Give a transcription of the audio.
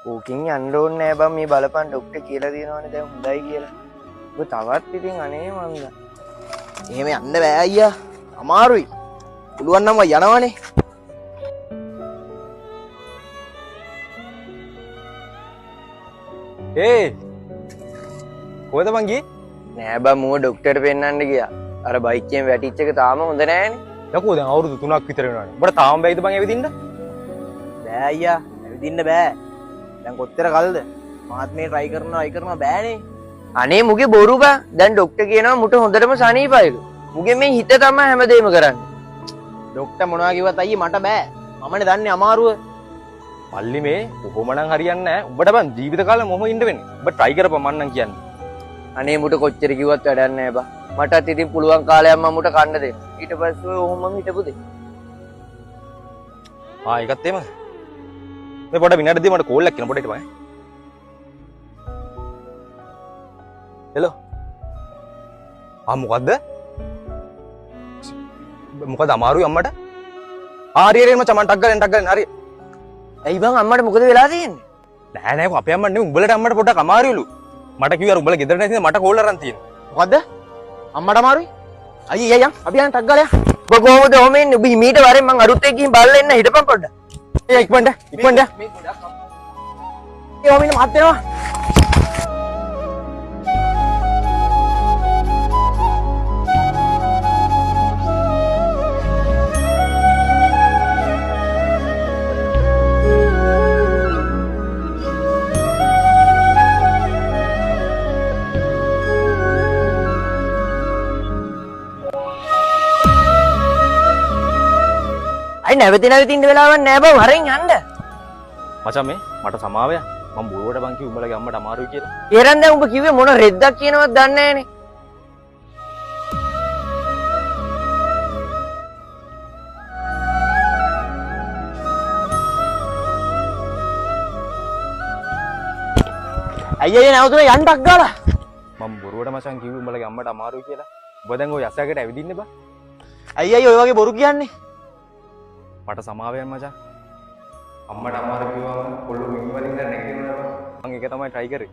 ඕකින් යන්න ඕනේ නෑ බං මේ බලපන් ડોක්ටර් කියලා දිනවනේ දැන් හොඳයි කියලා. ඔබ තවත් ඉතින් අනේ මන්ද. එහෙම යන්න බෑ අයියා. අමාරුයි. පුළුවන් නම් යනවනේ. කොහෙද බං ගියේ? නෑ බං මම ડોක්ටර්ට පෙන්නන්න ගියා. අර බයික් එකෙන් වැටිච්ච එක තාම හොඳ නෑනේ. යකෝ දැන් අවුරුදු 3ක් විතර වෙනවානේ. උඹට තාම බැයිද බං ඇවිදින්න? බෑ අයියා. ඇවිදින්න බෑ. දැන් කොච්චර කල්ද? මාත් මේ try කරනවා බෑනේ. අනේ මුගේ බොරු බං. දැන් ડોක්ටර් කියනවා මුට හොඳටම සනීපයිලු. මුගේ මේ හිත තමයි හැමදේම කරන්නේ. ડોක්ටර් මොනවා කිව්වත් අයියේ මට බෑ. මමනේ දන්නේ අමාරුව. පල්ලි මේ කොහොම නම් හරියන්නේ නැහැ. උඹට බං ජීවිත කාලෙම මොහොම ඉන්න වෙන්නේ. උඹ try කරපන් මං නම් කියන්නේ. අනේ මුට කොච්චර කිව්වත් වැඩක් නෑ බං. මටත් ඉතින් පුළුවන් කාලයක් මම මුට කන්න දෙන්න. ඊට පස්සේ ඔය ඔහොමම හිටපු දෙන්න. ඒකත් එහෙමද? මේ පොඩ විනාඩි දෙක මට කෝල් එකක් කරන පොඩ හිටපන්. හෙලෝ. මොකද්ද? මොකද අමාරුයි අම්මට? හරි මචං මං ටක් ගාලා හරි. ඇයි බං අම්මට මොකද වෙලා තියෙන්නේ? නෑ අපේ අම්මට නෙමෙයි උඹලට අම්මට පොඩ්ඩක් අමාරුයිලු. මට කිව්වා උඹලා ගෙදර නැතිද මට කෝල් අරන් තියෙන්නේ. මොකද්ද? අම්මට අමාරුයි? අයියා යන් අපි යන් ටක් ගාලා යන්. ඔබ කොහොමද ඔහම ඉන්නේ? ඔබ හිමීට වරෙන් මං අරුත් එක්ක ගිහින් බලලා එන්න හිටපන් පොඩ්ඩක්. ඉක්මනට මේ ගොඩක් ඒ ඔමින මහත් වෙනවා. නැවතින්න වෙලාවක් නෑ බං වරෙන් යන්න. මචං මේ මට සමාව ය. මම බොරුවට බං කිව්ව උඹලගේ අම්මට අමාරුයි කියලා. ඒරන් දැන් උඹ කිව්වේ මොන රෙද්දක් කියනවත් දන්නේ නෑනේ. අයියා නැවතුනේ යන්න ටක් ගාලා. මම බොරුවට මචං කිව්වේ උඹලගේ අම්මට අමාරුයි කියලා. ඔබ දැන් ඔය යසකට ඇවිදින්නේ බං. අයියා ඔය වගේ බොරු කියන්නේ. මට සමාවයන් මචං. අම්මට අමාරු කිව්වම පොළොව මින් වලින් නැගිටිනවා. මම ඒක තමයි try කරේ.